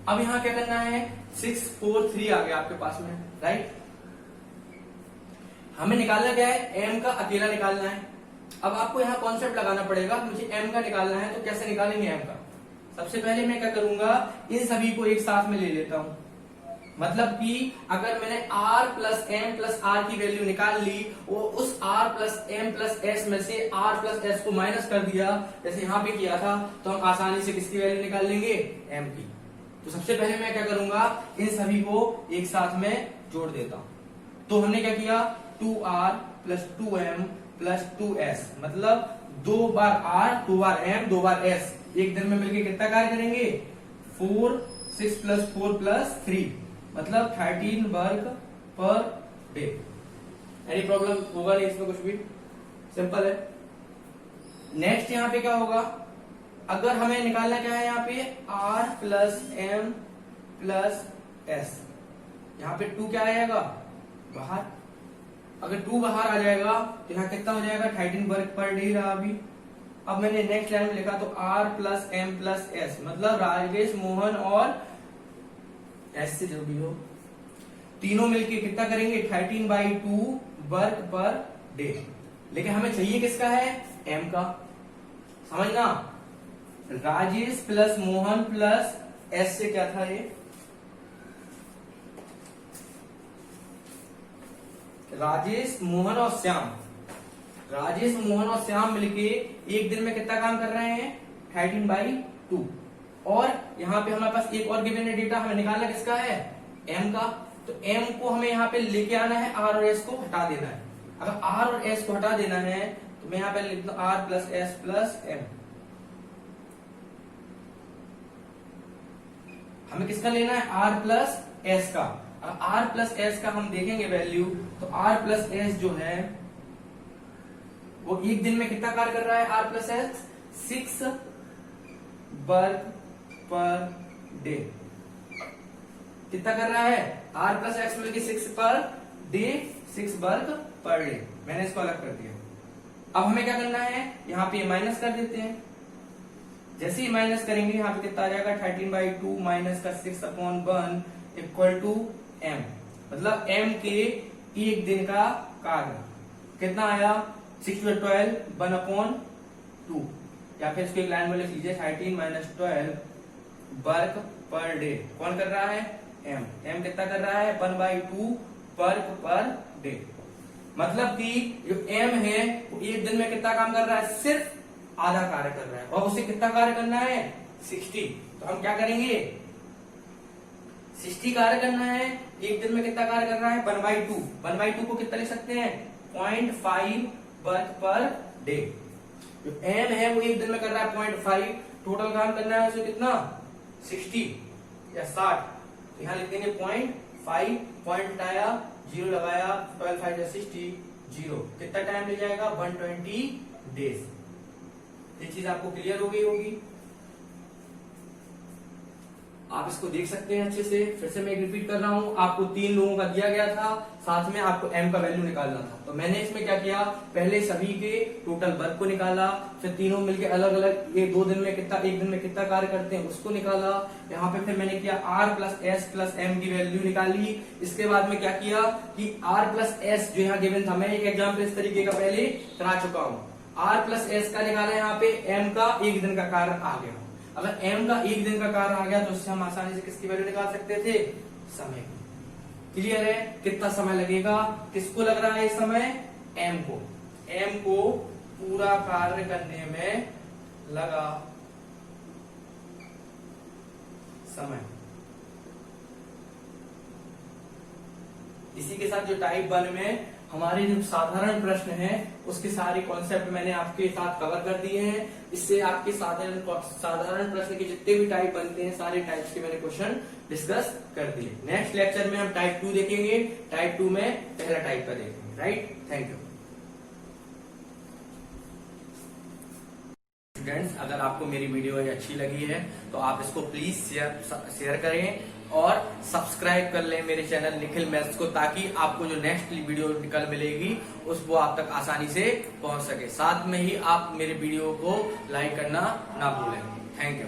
अब यहां क्या करना है, 6 4 3 आ गया आपके पास में, राइट। हमें निकालना क्या है, m का अकेला निकालना है। अब आपको यहाँ कॉन्सेप्ट लगाना पड़ेगा, मुझे m का निकालना है। तो कैसे निकालेंगे m का, सबसे पहले मैं क्या करूंगा, इन सभी को एक साथ में ले लेता हूं। मतलब कि अगर मैंने r plus M plus R की वैल्यू निकाल ली, वो उस r plus M plus S में से r प्लस एस को माइनस कर दिया, जैसे यहाँ पे किया था, तो हम आसानी से किसकी वैल्यू निकाल लेंगे, m की। तो सबसे पहले मैं क्या करूंगा, इन सभी को एक साथ में जोड़ देता हूं। तो हमने क्या किया, 2r plus 2m plus 2s, मतलब 2 बार r 2 बार m 2 बार s, एक दिन में मिलकर कितना कार्य करेंगे, 4 6 प्लस 4 प्लस 3, मतलब 13 work per day. Any problem होगा नहीं इसमें, कुछ भी सिंपल है। नेक्स्ट यहाँ पे क्या होगा, अगर हमें निकालना क्या है, यहाँ पे r plus M plus S, यहाँ पे 2 क्या आएगा बाहर। अगर 2 बाहर आ जाएगा तो यहाँ कितना हो जाएगा, 13 वर्क पर डे रहा अभी। अब मैंने नेक्स्ट लाइन में लिखा, तो r plus M plus S, मतलब राजेश मोहन और एस से जो भी हो, तीनों मिलके कितना करेंगे, 13/2 वर्क पर डे। लेकिन हमें चाहिए किसका है, m का। समझना, Rajesh plus Mohan plus S से क्या था ये, राजेश मोहन और श्याम, राजेश मोहन और श्याम मिलके एक दिन में कितना काम कर रहे हैं 13/2। और यहाँ पे हमारे पास एक और गिवन है डेटा, हमें निकालना किसका है m का। तो m को हमें यहाँ पे लेके आना है, r और s को हटा देना है। अगर r और s को हटा देना है तो मैं यहाँ पे लिख दूं r plus s plus m। हमें किसका लेना है r प्लस s का। अगर r प्लस s का हम देखेंगे वैल्यू तो r प्लस s जो है वो एक दिन में कितना कार्य कर रहा है r plus s 6 work per day. कितना कर रहा है r प्लस एक्स मिलकर 6 per day, 6 work per day. मैंने इसको अलग कर दिया। अब हमें क्या करना है, यहाँ पे माइनस कर देते हैं। जैसे ही माइनस करेंगे यहाँ पे कितना आ जाएगा 13/2 माइनस का 6/1 इक्वल टू m। मतलब m के एक दिन का कार्य कितना आया 6 × 12 1/2, या फिर इसको एक लाइन में लिख लीजिए 13 - 12 वर्क पर डे। कौन कर रहा है m कितना कर रहा है 1/2 वर्क पर डे। मतलब कि जो m है वो एक दिन में कितना काम कर रहा है, सिर्फ आधा कार्य कर रहा है, और उसे कितना कार्य करना है 60। तो हम क्या करेंगे 60 कार्य करना है, एक दिन में कितना कार्य कर रहा है 1/2। 1/2 को कितना लिख सकते हैं 0.5 वर्क पर डे। जो m है वो एक दिन में कर रहा है 0.5, टोटल काम करना है उसे कितना 60 या 60। तो यहाँ लिख देंगे 0.5, पॉइंट हटाया 0 लगाया, 12 5 60 0। कितना टाइम ले जाएगा 120 डेज। ये चीज आपको क्लियर हो गई होगी। आप इसको देख सकते हैं अच्छे से। फिर से मैं रिपीट कर रहा हूं, आपको 3 लोगों का दिया गया था, साथ में आपको m का वैल्यू निकालना था। तो मैंने इसमें क्या किया, पहले सभी के टोटल वर्क को निकाला, फिर तीनों मिलके अलग अलग ये 2 दिन में कितना, एक दिन में कितना कार्य करते हैं उसको निकाला। यहाँ पे फिर मैंने किया r plus s plus m की वैल्यू निकाली। इसके बाद में क्या किया कि r प्लस s जो यहाँ गिवन था, मैं एक एग्जाम्पल इस तरीके का पहले करा चुका हूँ। r प्लस s का निकाला, यहाँ पे m का एक दिन का कार्य आ गया। अगर m का एक दिन का कार्य आ गया तो उससे हम आसानी से किसकी वैल्यू निकाल सकते थे, समय की। क्लियर है, कितना समय लगेगा, किसको लग रहा है इस समय m को पूरा कार्य करने में लगा समय। इसी के साथ जो टाइप 1 में हमारे जो साधारण प्रश्न हैं उसके सारे कॉन्सेप्ट मैंने आपके साथ कवर कर दिए हैं। इससे आपके साधारण प्रश्न के जितने भी टाइप बनते हैं सारे टाइप्स के मैंने क्वेश्चन डिस्कस कर दिए। नेक्स्ट लेक्चर में हम टाइप 2 देखेंगे, टाइप 2 में पहला टाइप का देखेंगे। Right, thank you students. अगर आपको मेरी वीडियो अच्छी लगी है तो आप इसको प्लीज शेयर करें और सब्सक्राइब कर लें मेरे चैनल निखिल मैथ्स को, ताकि आपको जो नेक्स्ट वीडियो कल मिलेगी वो आप तक आसानी से पहुंच सके। साथ में ही आप मेरे वीडियो को लाइक करना ना भूलें। Thank you.